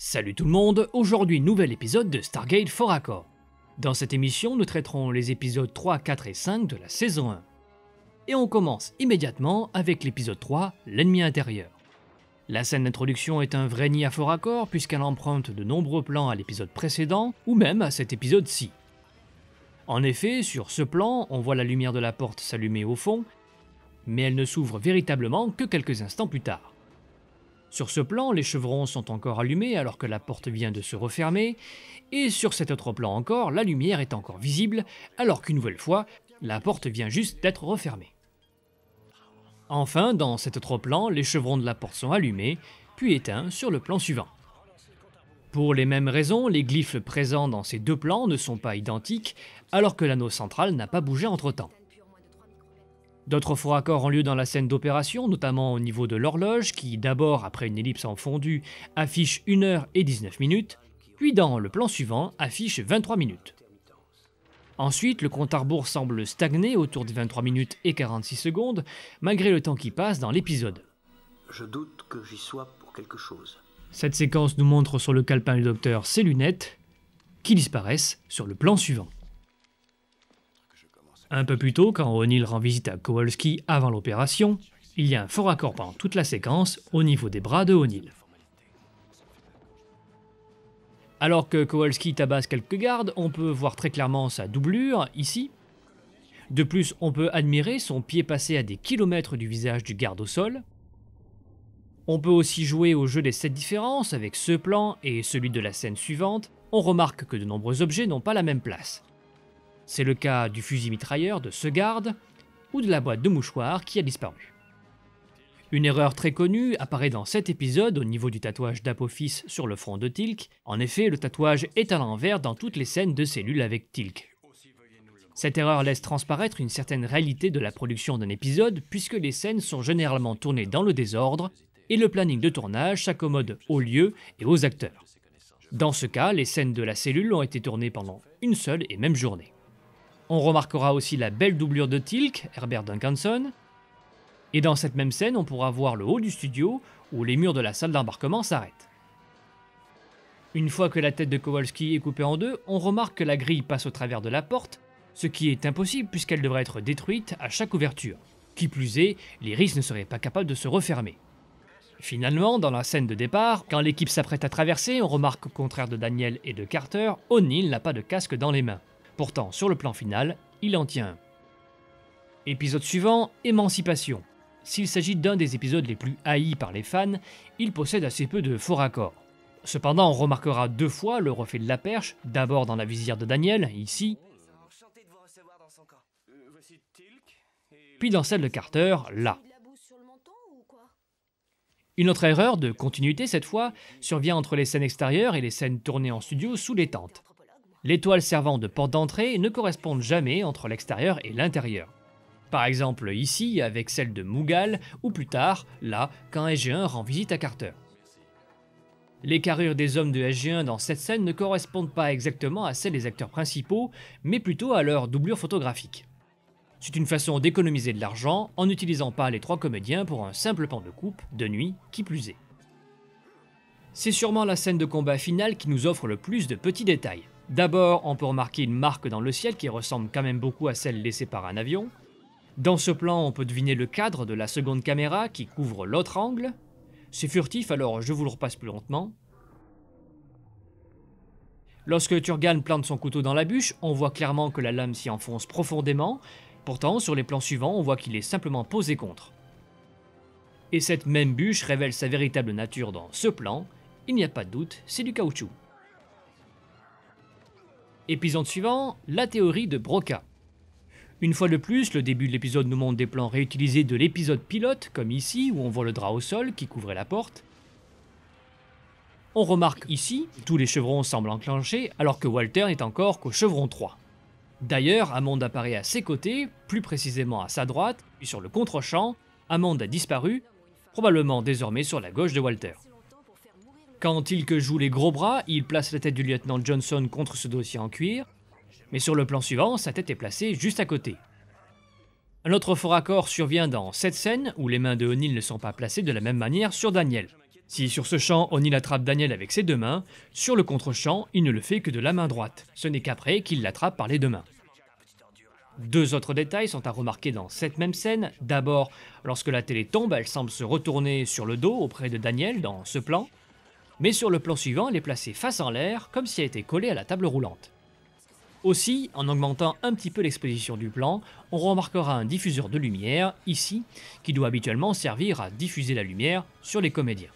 Salut tout le monde, aujourd'hui nouvel épisode de Stargate For Accord. Dans cette émission, nous traiterons les épisodes 3, 4 et 5 de la saison 1. Et on commence immédiatement avec l'épisode 3, l'ennemi intérieur. La scène d'introduction est un vrai nid à For Accord puisqu'elle emprunte de nombreux plans à l'épisode précédent ou même à cet épisode-ci. En effet, sur ce plan, on voit la lumière de la porte s'allumer au fond, mais elle ne s'ouvre véritablement que quelques instants plus tard. Sur ce plan, les chevrons sont encore allumés alors que la porte vient de se refermer, et sur cet autre plan encore, la lumière est encore visible alors qu'une nouvelle fois, la porte vient juste d'être refermée. Enfin, dans cet autre plan, les chevrons de la porte sont allumés, puis éteints sur le plan suivant. Pour les mêmes raisons, les glyphes présents dans ces deux plans ne sont pas identiques, alors que l'anneau central n'a pas bougé entre-temps. D'autres faux raccords ont lieu dans la scène d'opération, notamment au niveau de l'horloge, qui d'abord, après une ellipse en fondu, affiche 1h19, puis dans le plan suivant, affiche 23 minutes. Ensuite, le compte à rebours semble stagner autour des 23 minutes et 46 secondes, malgré le temps qui passe dans l'épisode. Je doute que j'y sois pour quelque chose. Cette séquence nous montre sur le calepin du docteur ses lunettes, qui disparaissent sur le plan suivant. Un peu plus tôt, quand O'Neill rend visite à Kowalski avant l'opération, il y a un faux raccord pendant toute la séquence au niveau des bras de O'Neill. Alors que Kowalski tabasse quelques gardes, on peut voir très clairement sa doublure, ici. De plus, on peut admirer son pied passé à des kilomètres du visage du garde au sol. On peut aussi jouer au jeu des 7 différences avec ce plan et celui de la scène suivante. On remarque que de nombreux objets n'ont pas la même place. C'est le cas du fusil mitrailleur de ce garde ou de la boîte de mouchoirs qui a disparu. Une erreur très connue apparaît dans cet épisode au niveau du tatouage d'Apophis sur le front de Teal'c. En effet, le tatouage est à l'envers dans toutes les scènes de cellules avec Teal'c. Cette erreur laisse transparaître une certaine réalité de la production d'un épisode puisque les scènes sont généralement tournées dans le désordre et le planning de tournage s'accommode aux lieux et aux acteurs. Dans ce cas, les scènes de la cellule ont été tournées pendant une seule et même journée. On remarquera aussi la belle doublure de Teal'c, Herbert Duncanson, et dans cette même scène, on pourra voir le haut du studio où les murs de la salle d'embarquement s'arrêtent. Une fois que la tête de Kowalski est coupée en deux, on remarque que la grille passe au travers de la porte, ce qui est impossible puisqu'elle devrait être détruite à chaque ouverture. Qui plus est, l'iris ne serait pas capable de se refermer. Finalement, dans la scène de départ, quand l'équipe s'apprête à traverser, on remarque qu'au contraire de Daniel et de Carter, O'Neill n'a pas de casque dans les mains. Pourtant, sur le plan final, il en tient un. Épisode suivant, Émancipation. S'il s'agit d'un des épisodes les plus haïs par les fans, il possède assez peu de faux raccords. Cependant, on remarquera deux fois le reflet de la perche, d'abord dans la visière de Daniel, ici, puis dans celle de Carter, là. Une autre erreur de continuité cette fois survient entre les scènes extérieures et les scènes tournées en studio sous les tentes. L'étoile servant de porte d'entrée ne correspondent jamais entre l'extérieur et l'intérieur. Par exemple ici avec celle de Mughal ou plus tard, là, quand SG-1 rend visite à Carter. Les carrures des hommes de SG-1 dans cette scène ne correspondent pas exactement à celles des acteurs principaux, mais plutôt à leur doublure photographique. C'est une façon d'économiser de l'argent en n'utilisant pas les trois comédiens pour un simple pan de coupe, de nuit, qui plus est. C'est sûrement la scène de combat finale qui nous offre le plus de petits détails. D'abord, on peut remarquer une marque dans le ciel qui ressemble quand même beaucoup à celle laissée par un avion. Dans ce plan, on peut deviner le cadre de la seconde caméra qui couvre l'autre angle. C'est furtif, alors je vous le repasse plus lentement. Lorsque Turgan plante son couteau dans la bûche, on voit clairement que la lame s'y enfonce profondément. Pourtant, sur les plans suivants, on voit qu'il est simplement posé contre. Et cette même bûche révèle sa véritable nature dans ce plan. Il n'y a pas de doute, c'est du caoutchouc. Épisode suivant, la théorie de Broca. Une fois de plus, le début de l'épisode nous montre des plans réutilisés de l'épisode pilote, comme ici, où on voit le drap au sol qui couvrait la porte. On remarque ici, tous les chevrons semblent enclenchés, alors que Walter n'est encore qu'au chevron 3. D'ailleurs, Hammond apparaît à ses côtés, plus précisément à sa droite, puis sur le contre-champ, Hammond a disparu, probablement désormais sur la gauche de Walter. Quand Teal'c joue les gros bras, il place la tête du lieutenant Johnson contre ce dossier en cuir, mais sur le plan suivant, sa tête est placée juste à côté. Un autre faux raccord survient dans cette scène où les mains de O'Neill ne sont pas placées de la même manière sur Daniel. Si sur ce champ on il attrape Daniel avec ses deux mains, sur le contre-champ il ne le fait que de la main droite, ce n'est qu'après qu'il l'attrape par les deux mains. Deux autres détails sont à remarquer dans cette même scène. D'abord, lorsque la télé tombe, elle semble se retourner sur le dos auprès de Daniel dans ce plan, mais sur le plan suivant elle est placée face en l'air comme si elle était collée à la table roulante. Aussi, en augmentant un petit peu l'exposition du plan, on remarquera un diffuseur de lumière, ici, qui doit habituellement servir à diffuser la lumière sur les comédiens.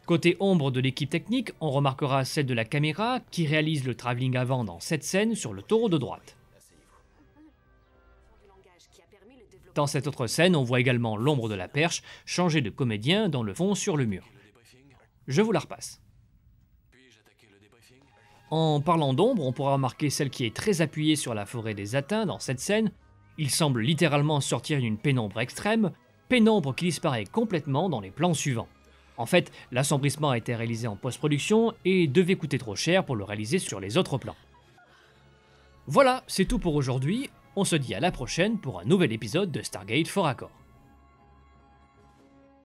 Côté ombre de l'équipe technique, on remarquera celle de la caméra qui réalise le travelling avant dans cette scène sur le taureau de droite. Dans cette autre scène, on voit également l'ombre de la perche changer de comédien dans le fond sur le mur. Je vous la repasse. En parlant d'ombre, on pourra remarquer celle qui est très appuyée sur la forêt des Atteints dans cette scène. Il semble littéralement sortir d'une pénombre extrême, pénombre qui disparaît complètement dans les plans suivants. En fait, l'assombrissement a été réalisé en post-production et devait coûter trop cher pour le réaliser sur les autres plans. Voilà, c'est tout pour aujourd'hui. On se dit à la prochaine pour un nouvel épisode de Stargate Fort Accord.